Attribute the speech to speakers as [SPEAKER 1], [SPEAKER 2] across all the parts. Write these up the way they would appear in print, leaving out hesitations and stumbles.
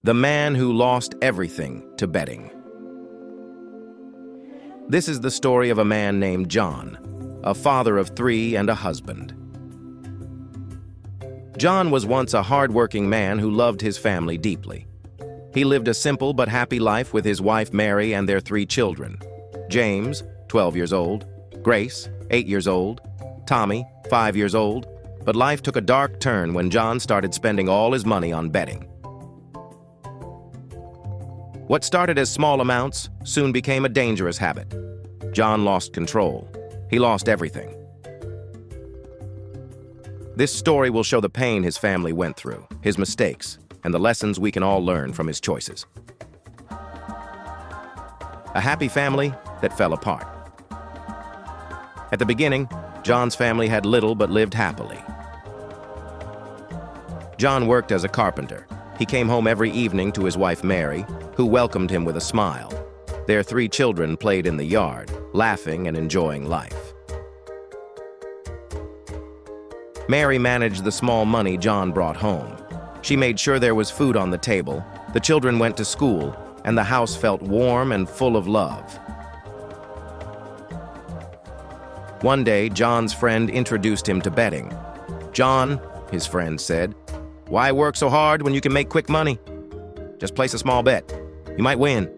[SPEAKER 1] The man who lost everything to betting. This is the story of a man named John, a father of 3 and a husband. John was once a hard-working man who loved his family deeply. He lived a simple but happy life with his wife Mary and their 3 children: James, 12 years old, Grace, 8 years old, Tommy, 5 years old. But life took a dark turn when John started spending all his money on betting. What started as small amounts soon became a dangerous habit. John lost control. He lost everything. This story will show the pain his family went through, his mistakes, and the lessons we can all learn from his choices. A happy family that fell apart. At the beginning, John's family had little but lived happily. John worked as a carpenter. He came home every evening to his wife Mary, who welcomed him with a smile. Their 3 children played in the yard, laughing and enjoying life. Mary managed the small money John brought home. She made sure there was food on the table, the children went to school, and the house felt warm and full of love. One day, John's friend introduced him to betting. "John," his friend said, "why work so hard when you can make quick money? Just place a small bet. You might win."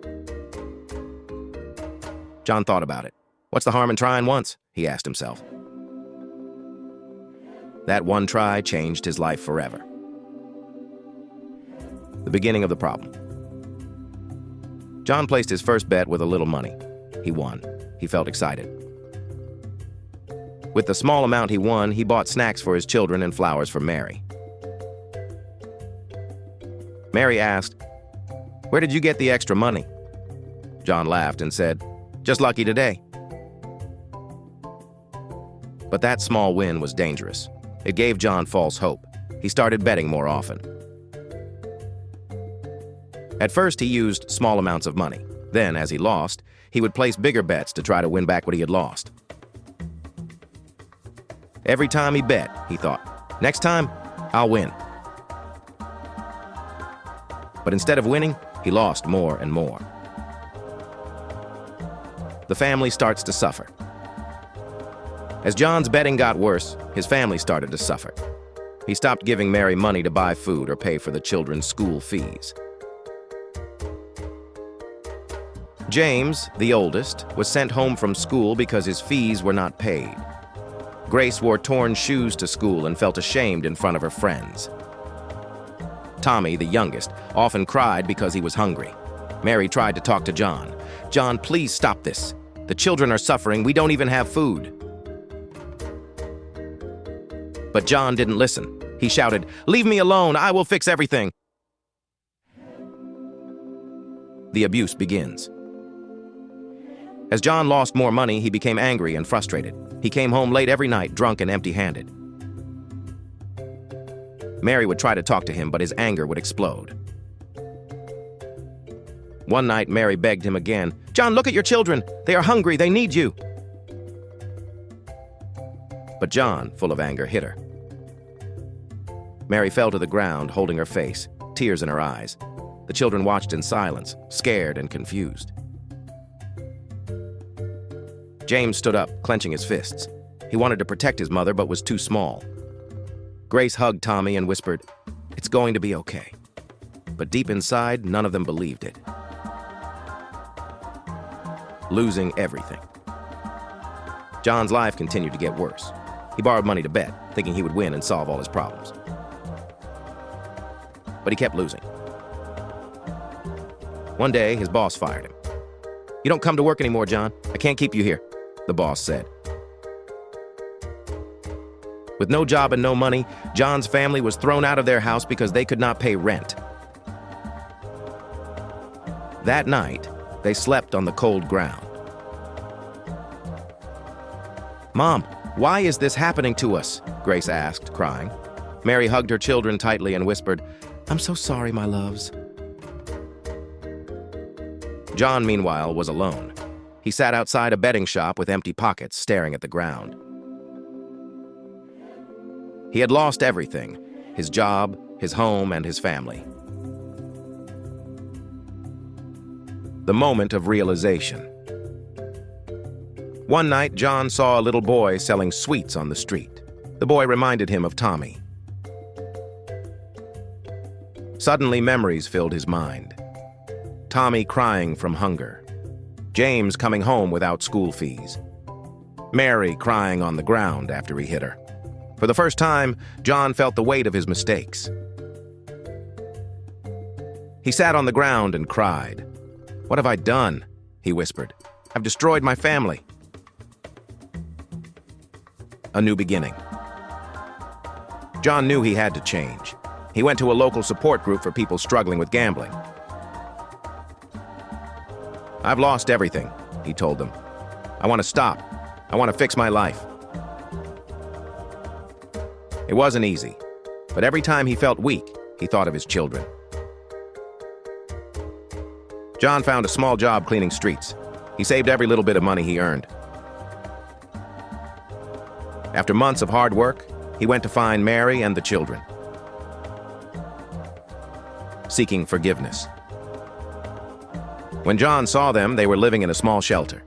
[SPEAKER 1] John thought about it. What's the harm in trying once? He asked himself. That one try changed his life forever. The beginning of the problem. John placed his first bet with a little money. He won. He felt excited. With the small amount he won, he bought snacks for his children and flowers for Mary. Mary asked, "Where did you get the extra money?" John laughed and said, "Just lucky today." But that small win was dangerous. It gave John false hope. He started betting more often. At first, he used small amounts of money. Then, as he lost, he would place bigger bets to try to win back what he had lost. Every time he bet, he thought, "Next time, I'll win." But instead of winning, he lost more and more. The family starts to suffer. As John's betting got worse, his family started to suffer. He stopped giving Mary money to buy food or pay for the children's school fees. James, the oldest, was sent home from school because his fees were not paid. Grace wore torn shoes to school and felt ashamed in front of her friends. Tommy, the youngest, often cried because he was hungry. Mary tried to talk to John. "John, please stop this. The children are suffering. We don't even have food." But John didn't listen. He shouted, "Leave me alone. I will fix everything." The abuse begins. As John lost more money, he became angry and frustrated. He came home late every night, drunk and empty-handed. Mary would try to talk to him, but his anger would explode. One night, Mary begged him again, "John, look at your children. They are hungry. They need you." But John, full of anger, hit her. Mary fell to the ground, holding her face, tears in her eyes. The children watched in silence, scared and confused. James stood up, clenching his fists. He wanted to protect his mother, but was too small. Grace hugged Tommy and whispered, "It's going to be okay." But deep inside, none of them believed it. Losing everything. John's life continued to get worse. He borrowed money to bet, thinking he would win and solve all his problems. But he kept losing. One day, his boss fired him. "You don't come to work anymore, John. I can't keep you here," the boss said. With no job and no money, John's family was thrown out of their house because they could not pay rent. That night, they slept on the cold ground. "Mom, why is this happening to us?" Grace asked, crying. Mary hugged her children tightly and whispered, "I'm so sorry, my loves." John, meanwhile, was alone. He sat outside a betting shop with empty pockets, staring at the ground. He had lost everything, his job, his home, and his family. the moment of realization. One night, John saw a little boy selling sweets on the street. The boy reminded him of Tommy. Suddenly, memories filled his mind. Tommy crying from hunger. James coming home without school fees. Mary crying on the ground after he hit her. For the first time, John felt the weight of his mistakes. He sat on the ground and cried. "What have I done?" he whispered. "I've destroyed my family." A new beginning. John knew he had to change. He went to a local support group for people struggling with gambling. "I've lost everything," he told them. "I want to stop. I want to fix my life." It wasn't easy, but every time he felt weak, he thought of his children. John found a small job cleaning streets. He saved every little bit of money he earned. After months of hard work, he went to find Mary and the children, seeking forgiveness. When John saw them, they were living in a small shelter.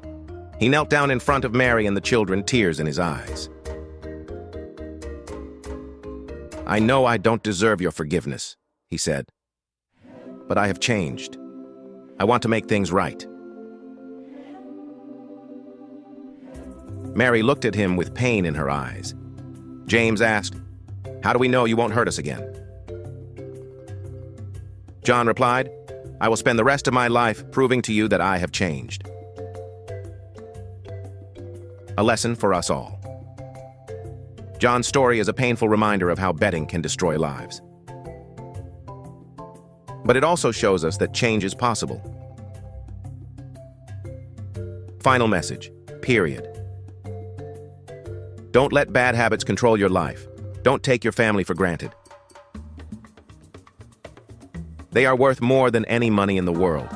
[SPEAKER 1] He knelt down in front of Mary and the children, tears in his eyes. "I know I don't deserve your forgiveness," he said, "but I have changed. I want to make things right." Mary looked at him with pain in her eyes. James asked, "How do we know you won't hurt us again?" John replied, "I will spend the rest of my life proving to you that I have changed." A lesson for us all. John's story is a painful reminder of how betting can destroy lives. But it also shows us that change is possible. Final message, period. Don't let bad habits control your life. Don't take your family for granted. They are worth more than any money in the world.